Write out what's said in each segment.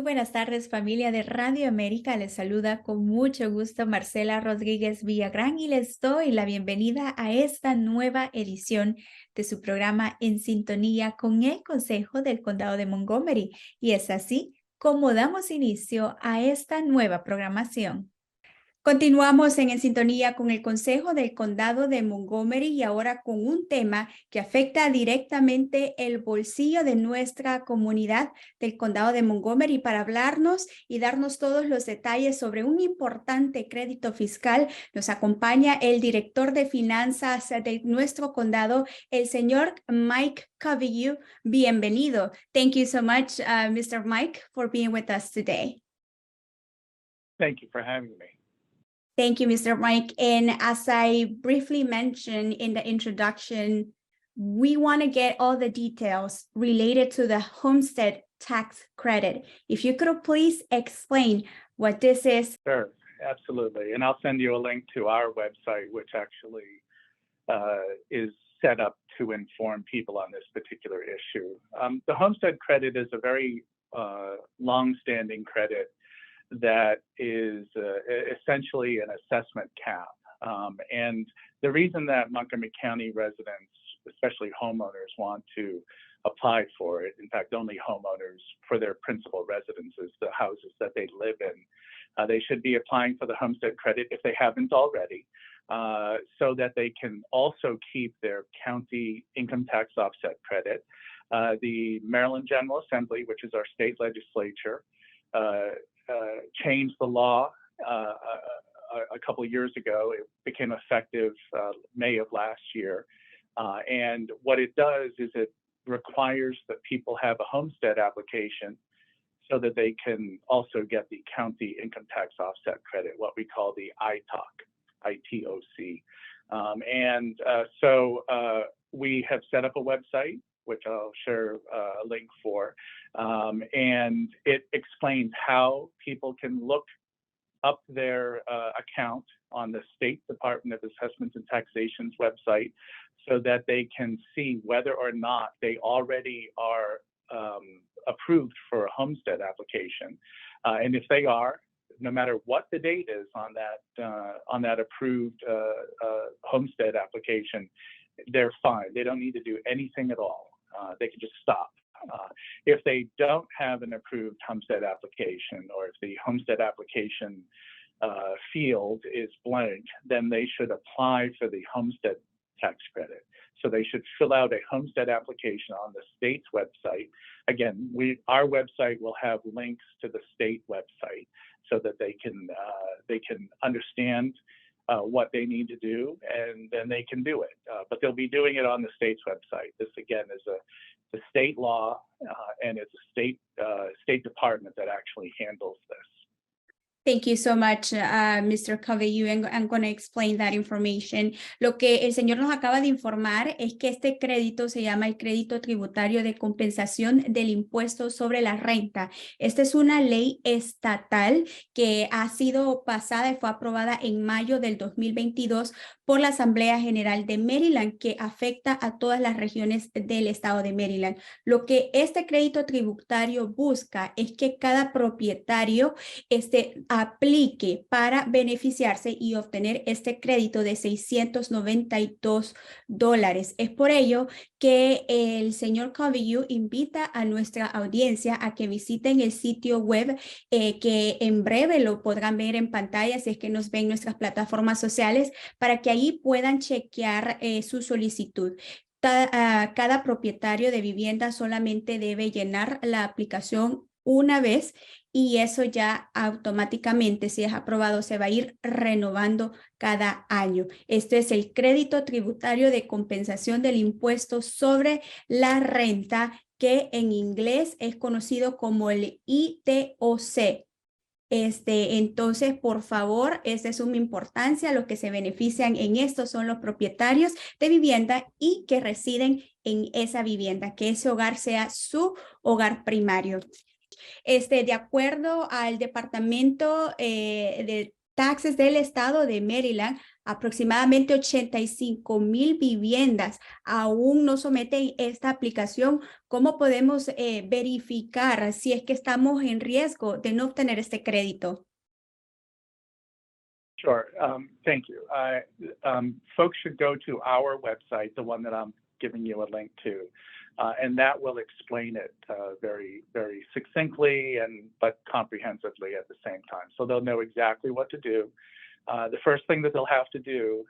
buenas tardes, familia de Radio América. Les saluda con mucho gusto Marcela Rodríguez Villagrán y les doy la bienvenida a esta nueva edición de su programa En Sintonía con el Consejo del Condado de Montgomery. Y es así como damos inicio a esta nueva programación. Continuamos en sintonía con el Consejo del Condado de Montgomery y ahora con un tema que afecta directamente el bolsillo de nuestra comunidad del Condado de Montgomery. Para hablarnos y darnos todos los detalles sobre un importante crédito fiscal, nos acompaña el director de finanzas de nuestro condado, el señor Mike Coveyou. Bienvenido. Thank you so much, Mr. Mike, for being with us today. Thank you for having me. Thank you, Mr. Mike. And as I briefly mentioned in the introduction, we want to get all the details related to the homestead tax credit. If you could please explain what this is. Sure, absolutely. And I'll send you a link to our website, which actually is set up to inform people on this particular issue. The homestead credit is a very long-standing credit that is essentially an assessment cap. And the reason that Montgomery County residents, especially homeowners, want to apply for it, in fact, only homeowners for their principal residences, the houses that they live in, they should be applying for the homestead credit if they haven't already, so that they can also keep their county income tax offset credit. The Maryland General Assembly, which is our state legislature, changed the law a couple of years ago. It became effective May of last year. And what it does is it requires that people have a homestead application so that they can also get the county income tax offset credit, what we call the ITOC, I-T-O-C. So we have set up a website, which I'll share a link for. And it explains how people can look up their account on the State Department of Assessments and Taxation's website so that they can see whether or not they already are approved for a homestead application. And if they are, no matter what the date is on that approved homestead application, they're fine. They don't need to do anything at all. They can just stop. If they don't have an approved homestead application, or if the homestead application field is blank, then they should apply for the homestead tax credit. So they should fill out a homestead application on the state's website. Again, our website will have links to the state website so that they can understand what they need to do, and then they can do it. But they'll be doing it on the state's website. This, again, is a state law, and it's a state department that actually handles this. Thank you so much, Mr. Coveyou. I'm going to explain that information. Lo que el señor nos acaba de informar es que este crédito se llama el crédito tributario de compensación del impuesto sobre la renta. Esta es una ley estatal que ha sido pasada y fue aprobada en mayo del 2022 por la Asamblea General de Maryland, que afecta a todas las regiones del estado de Maryland. Lo que este crédito tributario busca es que cada propietario aplique para beneficiarse y obtener este crédito de $692. Es por ello que el señor Coveyou invita a nuestra audiencia a que visiten el sitio web que en breve lo podrán ver en pantalla si es que nos ven en nuestras plataformas sociales, para que ahí puedan chequear su solicitud. Cada propietario de vivienda solamente debe llenar la aplicación una vez, y eso ya automáticamente, si es aprobado, se va a ir renovando cada año. Este es el crédito tributario de compensación del impuesto sobre la renta, que en inglés es conocido como el ITOC. Entonces, por favor, es de suma importancia. Los que se benefician en esto son los propietarios de vivienda y que residen en esa vivienda, que ese hogar sea su hogar primario. De acuerdo al Departamento de Taxes del Estado de Maryland, aproximadamente 85,000 viviendas aún no someten esta aplicación, ¿cómo podemos verificar si es que estamos en riesgo de no obtener este crédito? Sure. Thank you. Folks should go to our website, the one that I'm giving you a link to, and that will explain it very, very succinctly but comprehensively at the same time. So they'll know exactly what to do. The first thing that they'll have to do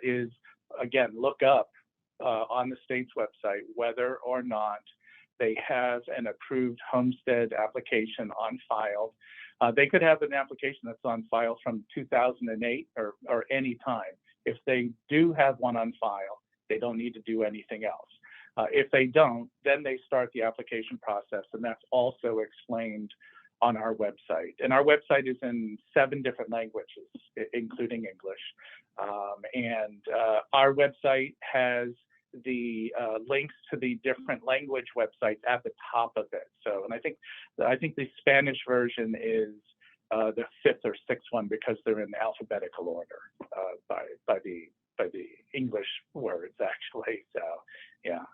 is, again, look up on the state's website whether or not they have an approved homestead application on file. They could have an application that's on file from 2008 or any time. If they do have one on file, they don't need to do anything else. If they don't, then they start the application process, and that's also explained on our website. And our website is in 7 different languages, including English. Our website has the links to the different language websites at the top of it. So, and I think the Spanish version is the 5th or 6th one because they're in alphabetical order by the English words, actually. So, yeah.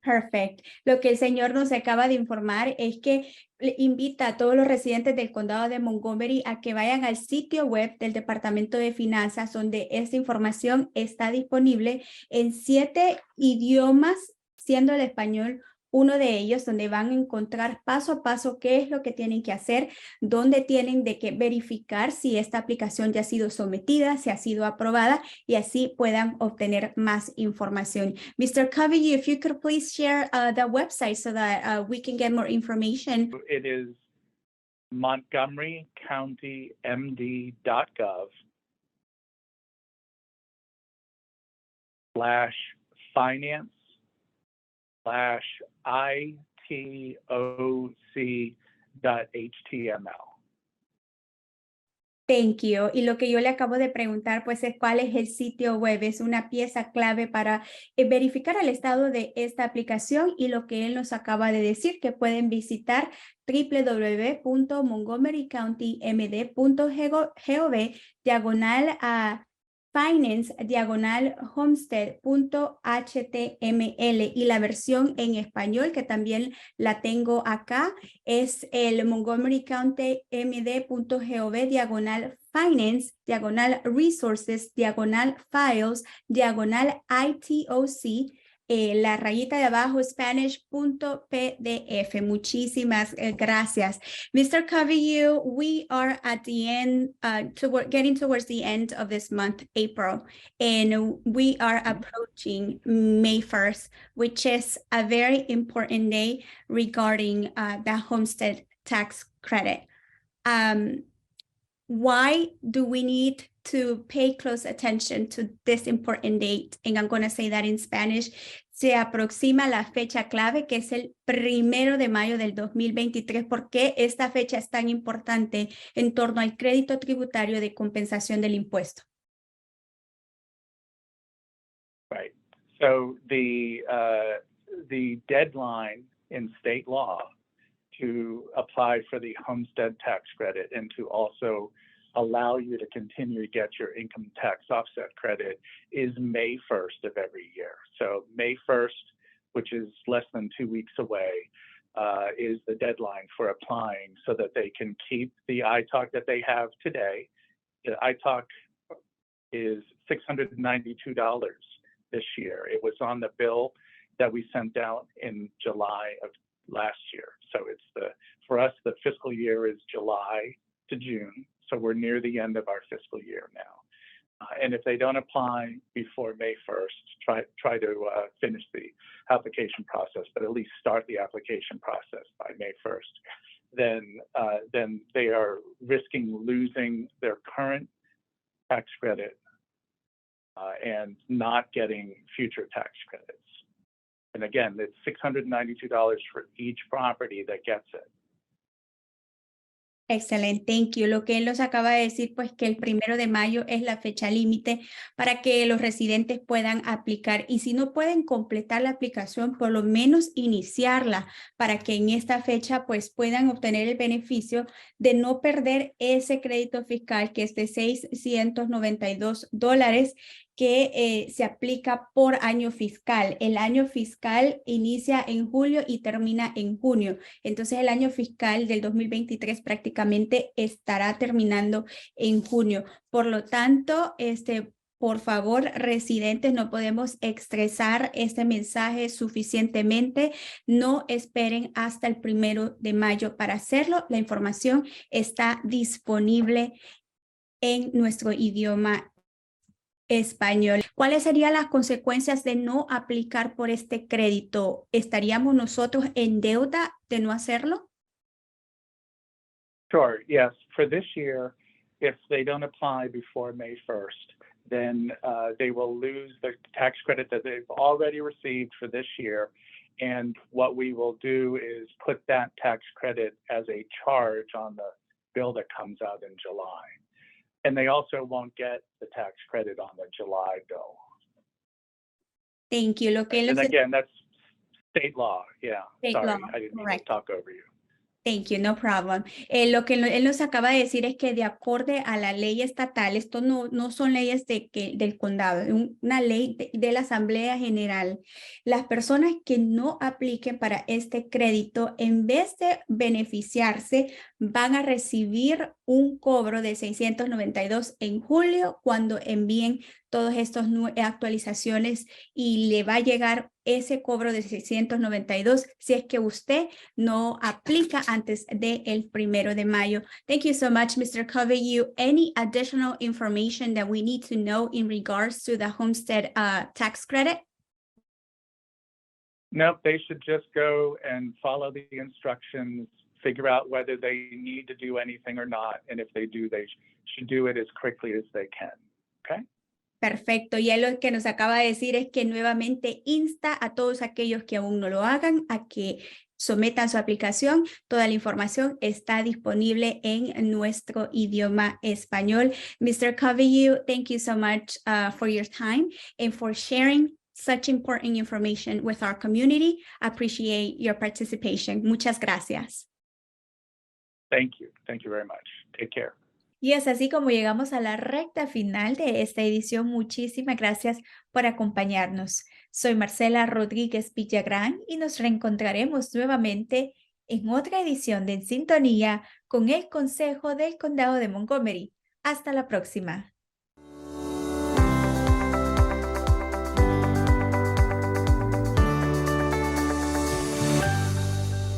Perfect. Lo que el señor nos acaba de informar es que le invita a todos los residentes del condado de Montgomery a que vayan al sitio web del Departamento de Finanzas, donde esta información está disponible en 7 idiomas, siendo el español uno de ellos, donde van a encontrar paso a paso qué es lo que tienen que hacer, dónde tienen de que verificar si esta aplicación ya ha sido sometida, si ha sido aprobada, y así puedan obtener más información. Mr. Coveyou, if you could please share the website so that we can get more information. It is montgomerycounty.gov/finance/ITOC.html. Thank you. Y lo que yo le acabo de preguntar, pues, es cuál es el sitio web. Es una pieza clave para verificar el estado de esta aplicación y lo que él nos acaba de decir, que pueden visitar www.montgomerycountymd.gov finance/homestead.html, y la versión en español que también la tengo acá es el montgomerycountymd.gov/finance/resources/files/ITOC, la rayita de abajo Spanish.pdf. Muchísimas gracias. Mr. Coveyou, we are at the end, getting towards the end of this month, April, and we are approaching May 1st, which is a very important day regarding the homestead tax credit. Why do we need to pay close attention to this important date? And I'm going to say that in Spanish. Se aproxima la fecha clave, que es el 1 de mayo del 2023. ¿Por qué esta fecha es tan importante en torno al crédito tributario de compensación del impuesto? Right. So the deadline in state law to apply for the homestead tax credit and to also allow you to continue to get your income tax offset credit is May 1st of every year. So May 1st, which is less than 2 weeks away, is the deadline for applying so that they can keep the ITOC that they have today. The ITOC is $692 this year. It was on the bill that we sent out in July of last year. So for us, the fiscal year is July to June. So we're near the end of our fiscal year now. And if they don't apply before May 1st, try to finish the application process, but at least start the application process by May 1st. Then they are risking losing their current tax credit and not getting future tax credits. And again, it's $692 for each property that gets it. Excelente, thank you. Lo que él nos acaba de decir, pues que el 1 de mayo es la fecha límite para que los residentes puedan aplicar y si no pueden completar la aplicación, por lo menos iniciarla para que en esta fecha pues puedan obtener el beneficio de no perder ese crédito fiscal que es de $692 que se aplica por año fiscal. El año fiscal inicia en julio y termina en junio. Entonces el año fiscal del 2023 prácticamente estará terminando en junio. Por lo tanto, por favor, residentes, no podemos expresar este mensaje suficientemente. No esperen hasta el 1 de mayo para hacerlo. La información está disponible en nuestro idioma español. ¿Cuáles serían las consecuencias de no aplicar por este crédito? ¿Estaríamos nosotros en deuda de no hacerlo? Sure, yes. For this year, if they don't apply before May 1st, then they will lose the tax credit that they've already received for this year. And what we will do is put that tax credit as a charge on the bill that comes out in July. And they also won't get the tax credit on the July bill. Thank you. Lo que And again, that's state law. Yeah, State sorry, law, I didn't mean correct. to talk over you. Thank you, no problem. Lo que él nos acaba de decir es que de acuerdo a la ley estatal, esto no son leyes del condado, es una ley de la Asamblea General. Las personas que no apliquen para este crédito, en vez de beneficiarse, van a recibir un cobro de $692 en julio cuando envíen todas estas actualizaciones y le va a llegar ese cobro de $692 si es que usted no aplica antes del 1 de mayo. Thank you so much, Mr. Coveyou. Any additional information that we need to know in regards to the homestead tax credit? Nope, they should just go and follow the instructions, figure out whether they need to do anything or not. And if they do, they should do it as quickly as they can. Okay? Perfecto. Y él lo que nos acaba de decir es que nuevamente insta a todos aquellos que aún no lo hagan a que sometan su aplicación. Toda la información está disponible en nuestro idioma español. Mr. Coveyou, thank you so much for your time and for sharing such important information with our community. Appreciate your participation. Muchas gracias. Thank you. Thank you very much. Take care. Y es así como llegamos a la recta final de esta edición. Muchísimas gracias por acompañarnos. Soy Marcela Rodríguez Villagrán y nos reencontraremos nuevamente en otra edición de En Sintonía con el Consejo del Condado de Montgomery. Hasta la próxima.